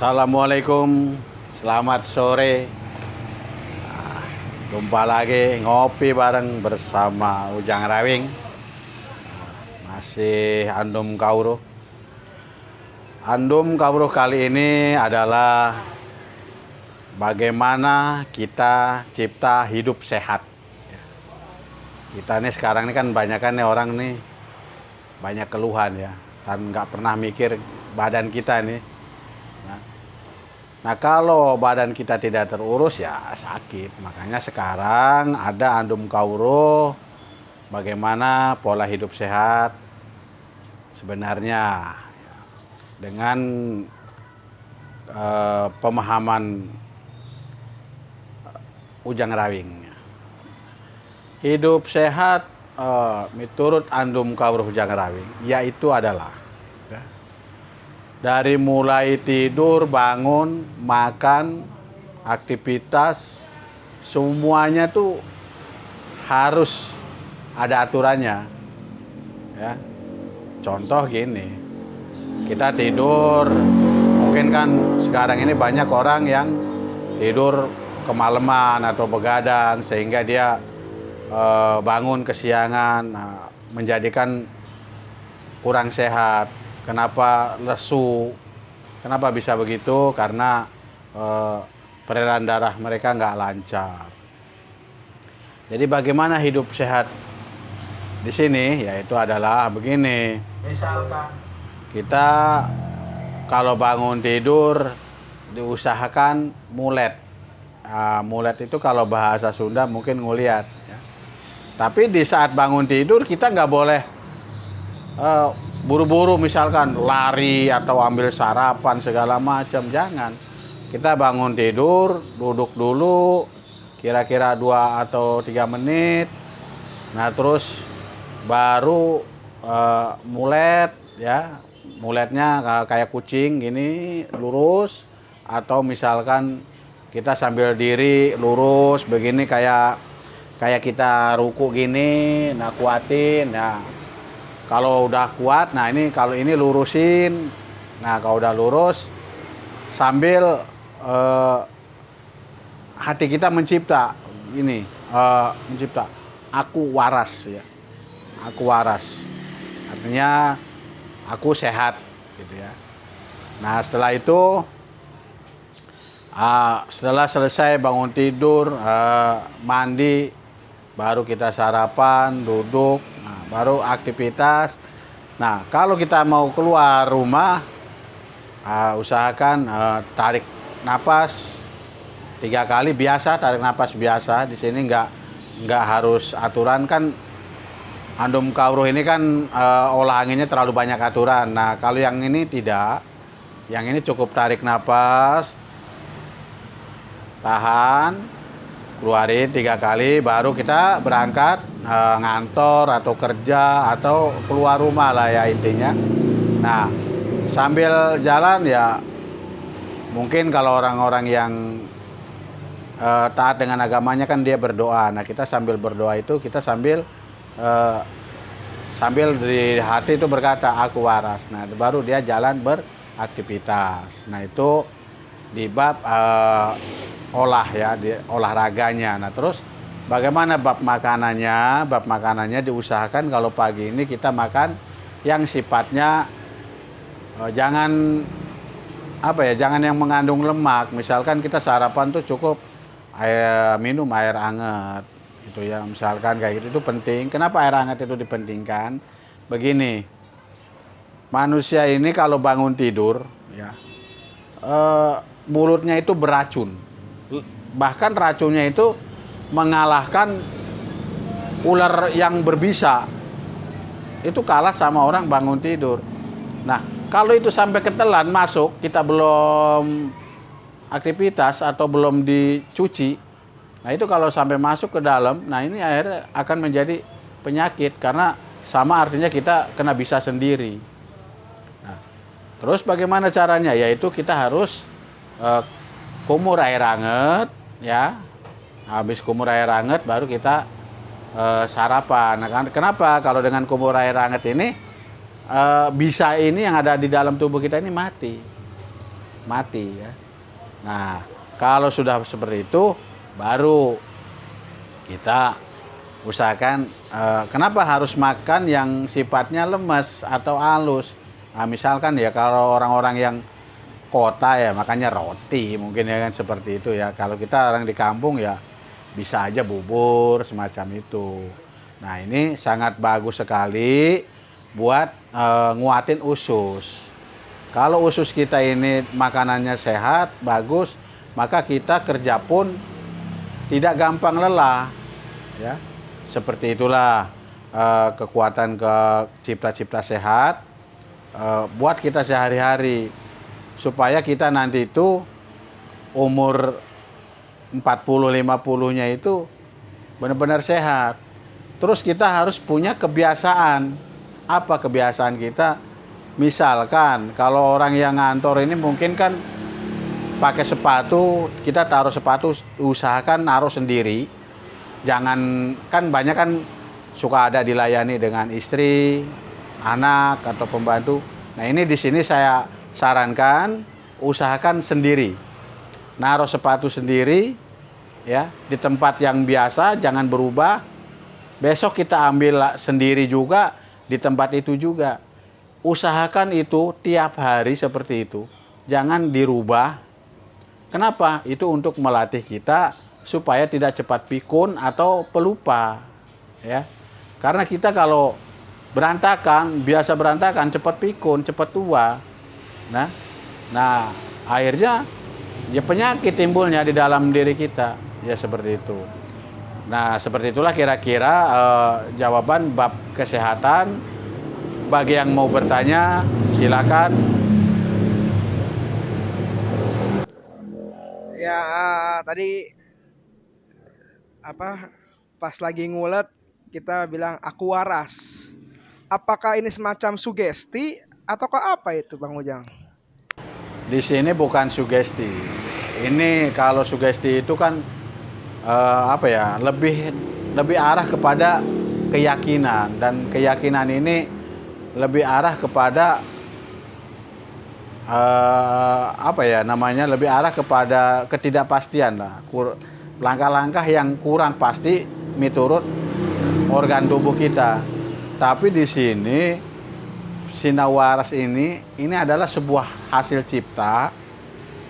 Assalamualaikum, selamat sore. Jumpa lagi ngopi bareng bersama Ujang Rawing. Masih Andum Kawruh. Andum Kawruh kali ini adalah bagaimana kita cipta hidup sehat. Kita nih sekarang ini kan banyak orang nih banyak keluhan ya, dan nggak pernah mikir badan kita nih. Nah, kalau badan kita tidak terurus ya sakit. Makanya sekarang ada Andum Kawruh, bagaimana pola hidup sehat sebenarnya dengan pemahaman Ujang Rawing. Hidup sehat menurut Andum Kawruh Ujang Rawing yaitu adalah dari mulai tidur, bangun, makan, aktivitas, semuanya tuh harus ada aturannya. Ya. Contoh gini, kita tidur, mungkin kan sekarang ini banyak orang yang tidur kemalaman atau begadang sehingga dia bangun kesiangan, menjadikan kurang sehat. Kenapa lesu? Kenapa bisa begitu? Karena peredaran darah mereka nggak lancar. Jadi bagaimana hidup sehat di sini? Yaitu adalah begini. Misalkan kita kalau bangun tidur diusahakan mulet. Mulet itu kalau bahasa Sunda mungkin nguliat. Ya. Tapi di saat bangun tidur kita nggak boleh buru-buru misalkan lari atau ambil sarapan segala macam, jangan. Kita bangun tidur, duduk dulu kira-kira 2 atau 3 menit. Nah, terus baru mulet ya. Muletnya kayak kucing gini, lurus, atau misalkan kita sambil diri lurus begini kayak kita ruku gini, nah kuatin ya. Kalau udah kuat, nah ini kalau ini lurusin. Nah, kalau udah lurus sambil hati kita mencipta ini, mencipta aku waras ya. Aku waras. Artinya aku sehat gitu ya. Nah, setelah itu setelah selesai bangun tidur, mandi, baru kita sarapan, duduk, baru aktivitas. Nah, kalau kita mau keluar rumah, usahakan tarik napas 3 kali biasa, tarik napas biasa. Di sini nggak harus aturan kan. Andum Kawruh ini kan olah anginnya terlalu banyak aturan. Nah, kalau yang ini tidak, yang ini cukup tarik napas, tahan, keluarin 3 kali, baru kita berangkat ngantor atau kerja atau keluar rumah lah ya intinya. Nah, sambil jalan ya mungkin kalau orang-orang yang taat dengan agamanya kan dia berdoa. Nah, kita sambil berdoa itu kita sambil di hati itu berkata aku waras. Nah, baru dia jalan beraktivitas. Nah, itu di bab olah ya, di olahraganya. Nah, terus bagaimana bab makanannya? Bab makanannya diusahakan kalau pagi ini kita makan yang sifatnya jangan jangan yang mengandung lemak. Misalkan kita sarapan tuh cukup minum air hangat gitu ya. Misalkan kayak gitu, itu penting. Kenapa air hangat itu dipentingkan? Begini. Manusia ini kalau bangun tidur ya mulutnya itu beracun. Bahkan racunnya itu mengalahkan ular yang berbisa. Itu kalah sama orang bangun tidur. Nah, kalau itu sampai ketelan masuk, kita belum aktivitas atau belum dicuci, nah itu kalau sampai masuk ke dalam, nah ini akhirnya akan menjadi penyakit karena sama artinya kita kena bisa sendiri. Nah, terus bagaimana caranya? Yaitu kita harus kumur air hangat ya. Habis kumur air hangat baru kita sarapan. Nah, kenapa kalau dengan kumur air hangat ini bisa ini yang ada di dalam tubuh kita ini mati. mati ya. Nah, kalau sudah seperti itu baru kita usahakan, kenapa harus makan yang sifatnya lemes atau halus. Nah, misalkan ya kalau orang-orang yang kota ya makannya roti mungkin ya kan, seperti itu ya. Kalau kita orang di kampung ya bisa aja bubur semacam itu. Nah, ini sangat bagus sekali buat nguatin usus. Kalau usus kita ini makanannya sehat, bagus, maka kita kerja pun tidak gampang lelah ya. Seperti itulah kekuatan ke cipta-cipta sehat buat kita sehari-hari, supaya kita nanti itu umur 40-50-nya itu benar-benar sehat. Terus kita harus punya kebiasaan. Apa kebiasaan kita? Misalkan kalau orang yang ngantor ini mungkin kan pakai sepatu, kita taruh sepatu usahakan naruh sendiri. Jangan, kan banyak kan suka ada dilayani dengan istri, anak atau pembantu. Nah, ini di sini saya sarankan usahakan sendiri. Naruh sepatu sendiri ya di tempat yang biasa, jangan berubah. Besok kita ambil sendiri juga di tempat itu juga. Usahakan itu tiap hari seperti itu. Jangan dirubah. Kenapa? Itu untuk melatih kita supaya tidak cepat pikun atau pelupa. Ya. Karena kita kalau berantakan, biasa berantakan, cepat pikun, cepat tua. Nah, akhirnya ya penyakit timbulnya di dalam diri kita. Ya seperti itu. Nah, seperti itulah kira-kira jawaban bab kesehatan. Bagi yang mau bertanya, silakan. Ya, tadi pas lagi ngulet kita bilang aku waras. Apakah ini semacam sugesti ataukah apa itu, Bang Ujang? Di sini bukan sugesti. Ini kalau sugesti itu kan lebih arah kepada keyakinan, dan keyakinan ini lebih arah kepada lebih arah kepada ketidakpastian lah, langkah-langkah yang kurang pasti miturut organ tubuh kita. Tapi di sini sinawaras ini adalah sebuah hasil cipta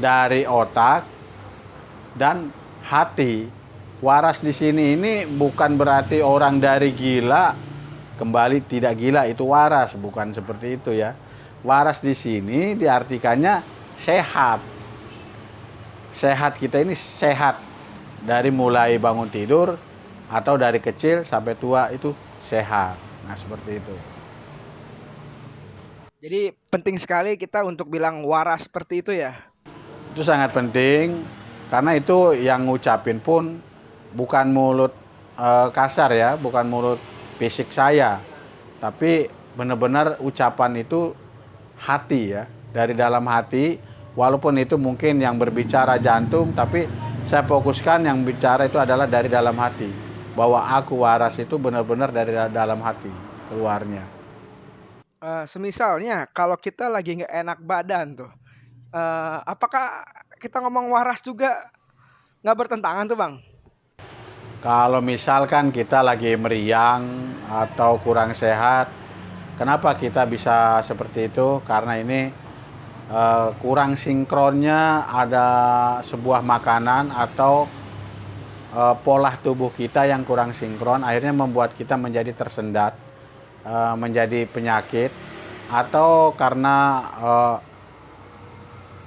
dari otak dan hati. Waras di sini ini bukan berarti orang dari gila kembali tidak gila itu waras, bukan seperti itu ya. Waras di sini diartikannya sehat. Sehat kita ini sehat dari mulai bangun tidur atau dari kecil sampai tua itu sehat. Nah, seperti itu. Jadi penting sekali kita untuk bilang waras seperti itu ya. Itu sangat penting karena itu yang ngucapin pun bukan mulut kasar ya, bukan mulut fisik saya, tapi benar-benar ucapan itu hati ya, dari dalam hati. Walaupun itu mungkin yang berbicara jantung, tapi saya fokuskan yang bicara itu adalah dari dalam hati, bahwa aku waras itu benar-benar dari dalam hati keluarnya. Semisalnya kalau kita lagi nggak enak badan tuh, apakah kita ngomong waras juga nggak bertentangan tuh, Bang? Kalau misalkan kita lagi meriang atau kurang sehat, kenapa kita bisa seperti itu? Karena ini kurang sinkronnya ada sebuah makanan atau pola tubuh kita yang kurang sinkron, akhirnya membuat kita menjadi tersendat, menjadi penyakit, atau karena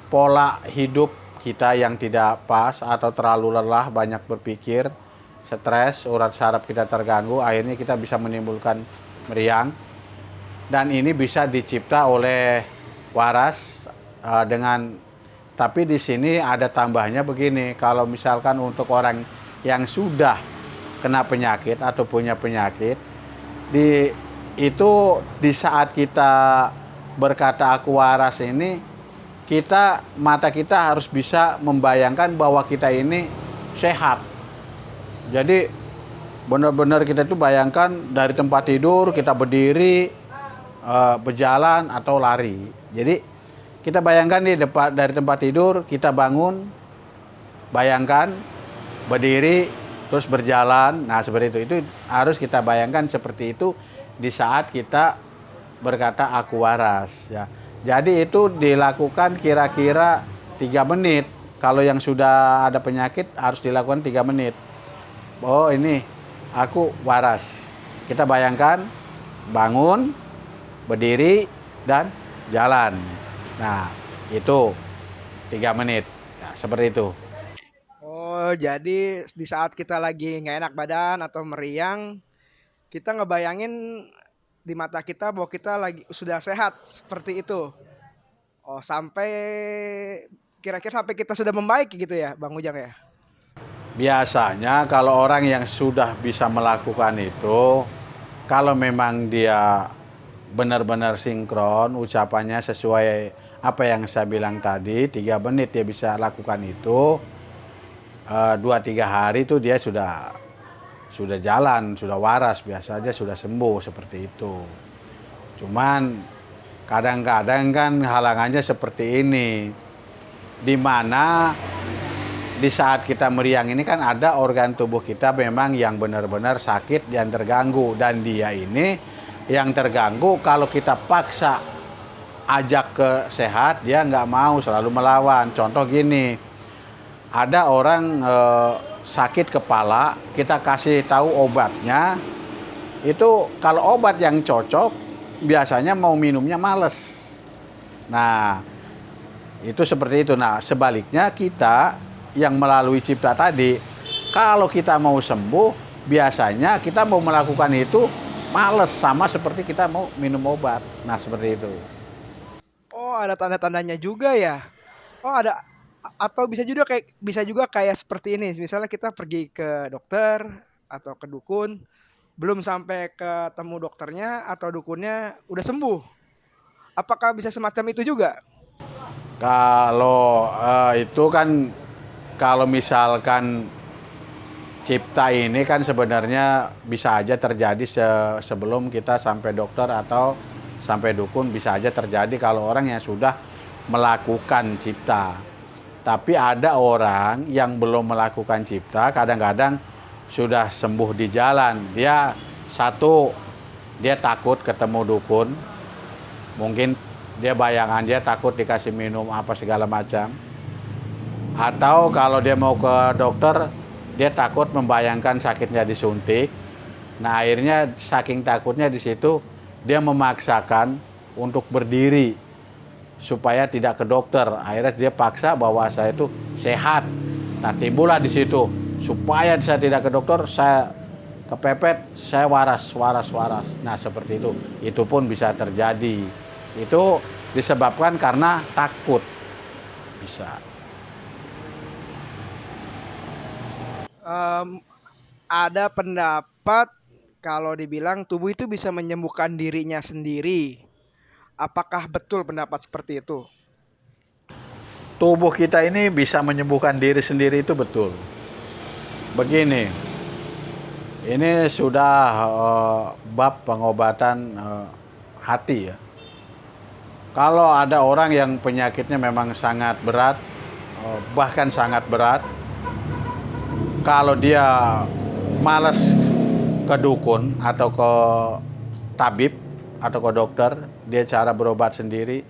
pola hidup kita yang tidak pas atau terlalu lelah, banyak berpikir, stres, urat saraf kita terganggu, akhirnya kita bisa menimbulkan meriang. Dan ini bisa dicipta oleh waras tapi di sini ada tambahnya begini, kalau misalkan untuk orang yang sudah kena penyakit atau punya penyakit, di saat kita berkata aku waras ini, mata kita harus bisa membayangkan bahwa kita ini sehat. Jadi benar-benar kita itu bayangkan dari tempat tidur kita berdiri, berjalan atau lari. Jadi Kita bayangkan dari tempat tidur, kita bangun, bayangkan berdiri, terus berjalan. Nah, seperti itu. Itu harus kita bayangkan seperti itu di saat kita berkata aku waras. Ya. Jadi itu dilakukan kira-kira 3 menit. Kalau yang sudah ada penyakit harus dilakukan 3 menit. Oh ini, aku waras. Kita bayangkan, bangun, berdiri, dan jalan. Nah, itu 3 menit. Ya, seperti itu. Oh, jadi di saat kita lagi nggak enak badan atau meriang, kita ngebayangin di mata kita bahwa kita lagi sudah sehat seperti itu. Oh, sampai kira-kira sampai kita sudah membaik gitu ya, Bang Ujang ya? Biasanya kalau orang yang sudah bisa melakukan itu, kalau memang dia benar-benar sinkron, ucapannya sesuai apa yang saya bilang tadi, 3 menit dia bisa lakukan itu, 2-3 hari itu dia sudah jalan, sudah waras, biasa aja sudah sembuh seperti itu. Cuman kadang-kadang kan halangannya seperti ini, di mana di saat kita meriang ini kan ada organ tubuh kita memang yang benar-benar sakit dan terganggu, dan dia ini yang terganggu kalau kita paksa ajak ke sehat dia nggak mau, selalu melawan. Contoh gini, ada orang sakit kepala, kita kasih tahu obatnya, itu kalau obat yang cocok biasanya mau minumnya males. Nah itu seperti itu. Nah sebaliknya kita yang melalui cipta tadi, kalau kita mau sembuh, biasanya kita mau melakukan itu males, sama seperti kita mau minum obat. Nah, seperti itu. Oh, ada tanda-tandanya juga ya. Oh, ada atau bisa juga kayak seperti ini. Misalnya kita pergi ke dokter atau ke dukun, belum sampai ketemu dokternya atau dukunnya udah sembuh. Apakah bisa semacam itu juga? Kalau itu kan, kalau misalkan cipta ini kan sebenarnya bisa aja terjadi sebelum kita sampai dokter atau sampai dukun, bisa aja terjadi kalau orang yang sudah melakukan cipta. Tapi ada orang yang belum melakukan cipta, kadang-kadang sudah sembuh di jalan. Dia dia takut ketemu dukun, mungkin dia bayangan dia takut dikasih minum apa segala macam. Atau kalau dia mau ke dokter, dia takut membayangkan sakitnya disuntik. Nah akhirnya saking takutnya di situ, dia memaksakan untuk berdiri supaya tidak ke dokter. Akhirnya dia paksa bahwa saya itu sehat. Nah timbullah di situ, supaya saya tidak ke dokter, saya kepepet, saya waras. Nah seperti itu. Itu pun bisa terjadi. Itu disebabkan karena takut. Bisa. Ada pendapat kalau dibilang tubuh itu bisa menyembuhkan dirinya sendiri. Apakah betul pendapat seperti itu? Tubuh kita ini bisa menyembuhkan diri sendiri, itu betul. Begini, ini sudah bab pengobatan hati ya. Kalau ada orang yang penyakitnya memang sangat berat, bahkan sangat berat, kalau dia malas ke dukun atau ke tabib atau ke dokter, dia cara berobat sendiri,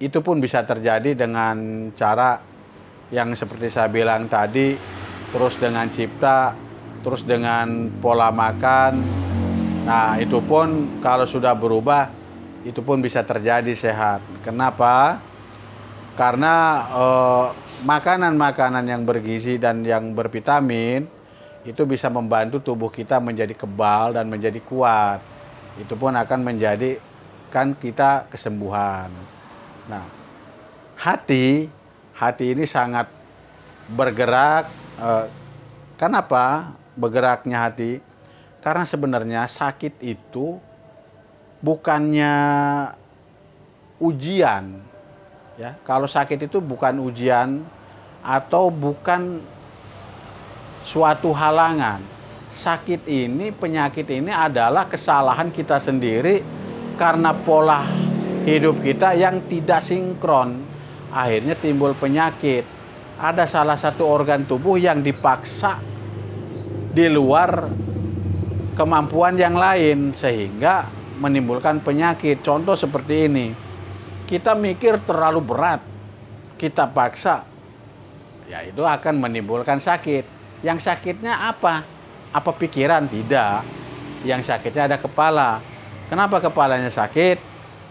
itu pun bisa terjadi dengan cara yang seperti saya bilang tadi, terus dengan cipta, terus dengan pola makan. Nah itu pun kalau sudah berubah, itu pun bisa terjadi sehat. Kenapa? Karena makanan-makanan yang bergizi dan yang bervitamin itu bisa membantu tubuh kita menjadi kebal dan menjadi kuat. Itu pun akan menjadikan kita kesembuhan. Nah, hati ini sangat bergerak. Kenapa bergeraknya hati? Karena sebenarnya sakit itu bukannya ujian. Ya, kalau sakit itu bukan ujian atau bukan suatu halangan. Sakit ini, penyakit ini adalah kesalahan kita sendiri karena pola hidup kita yang tidak sinkron. Akhirnya timbul penyakit. Ada salah satu organ tubuh yang dipaksa di luar kemampuan yang lain sehingga menimbulkan penyakit. Contoh seperti ini. Kita mikir terlalu berat, kita paksa, ya itu akan menimbulkan sakit. Yang sakitnya apa? Apa pikiran? Tidak. Yang sakitnya ada kepala. Kenapa kepalanya sakit?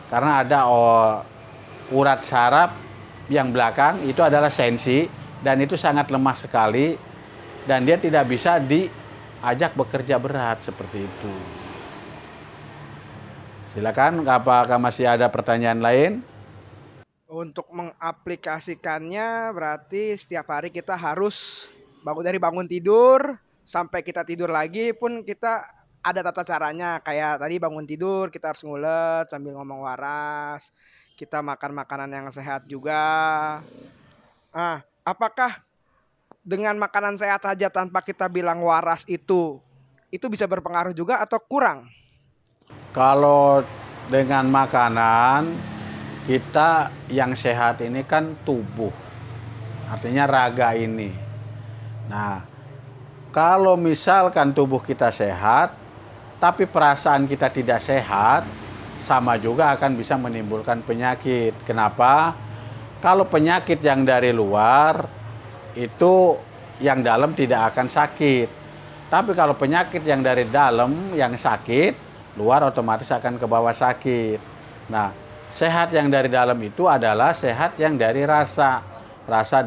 Karena ada urat saraf yang belakang itu adalah sensi dan itu sangat lemah sekali dan dia tidak bisa diajak bekerja berat seperti itu. Silakan, apakah masih ada pertanyaan lain? Untuk mengaplikasikannya berarti setiap hari kita harus bangun tidur sampai kita tidur lagi pun kita ada tata caranya. Kayak tadi bangun tidur kita harus ngulet sambil ngomong waras. Kita makan makanan yang sehat juga. Apakah dengan makanan sehat aja tanpa kita bilang waras itu bisa berpengaruh juga atau kurang? Kalau dengan makanan, kita yang sehat ini kan tubuh, artinya raga ini. Nah, kalau misalkan tubuh kita sehat, tapi perasaan kita tidak sehat, sama juga akan bisa menimbulkan penyakit. Kenapa? Kalau penyakit yang dari luar, itu yang dalam tidak akan sakit. Tapi kalau penyakit yang dari dalam, yang sakit, luar otomatis akan ke bawah sakit. Nah, sehat yang dari dalam itu adalah sehat yang dari rasa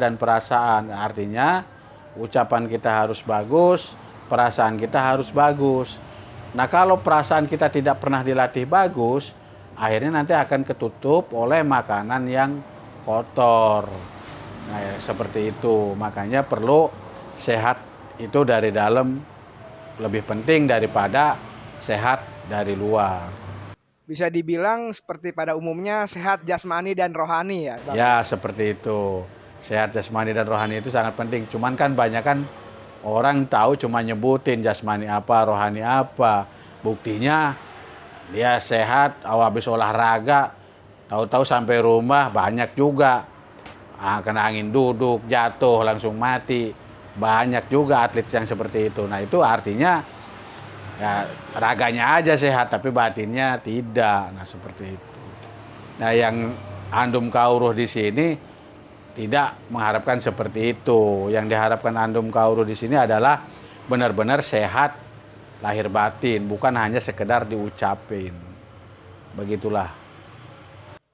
dan perasaan. Artinya ucapan kita harus bagus, perasaan kita harus bagus. Nah, kalau perasaan kita tidak pernah dilatih bagus, akhirnya nanti akan ketutup oleh makanan yang kotor. Nah, ya, seperti itu. Makanya perlu sehat itu dari dalam lebih penting daripada sehat dari luar. Bisa dibilang seperti pada umumnya sehat jasmani dan rohani ya, Bang? Ya, seperti itu. Sehat jasmani dan rohani itu sangat penting. Cuman kan banyak kan orang tahu cuma nyebutin jasmani apa, rohani apa. Buktinya dia sehat, habis olahraga, tahu-tahu sampai rumah banyak juga. Kena angin duduk, jatuh, langsung mati. Banyak juga atlet yang seperti itu. Nah, itu artinya ya raganya aja sehat tapi batinnya tidak. Nah, seperti itu. Nah, yang Andum Kawruh di sini tidak mengharapkan seperti itu. Yang diharapkan Andum Kawruh di sini adalah benar-benar sehat lahir batin, bukan hanya sekedar diucapin. Begitulah.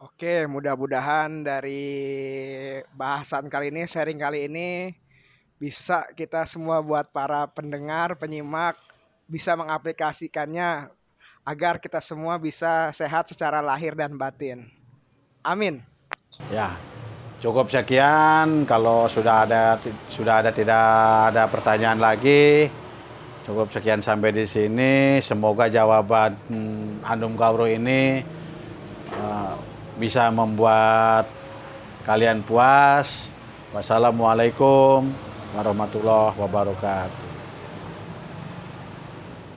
Oke, mudah-mudahan dari bahasan kali ini, sharing kali ini bisa kita semua buat para pendengar, penyimak bisa mengaplikasikannya agar kita semua bisa sehat secara lahir dan batin. Amin. Ya, cukup sekian. Kalau sudah ada tidak ada pertanyaan lagi, cukup sekian sampai di sini. Semoga jawaban Andum Kawruh ini bisa membuat kalian puas. Wassalamualaikum warahmatullahi wabarakatuh.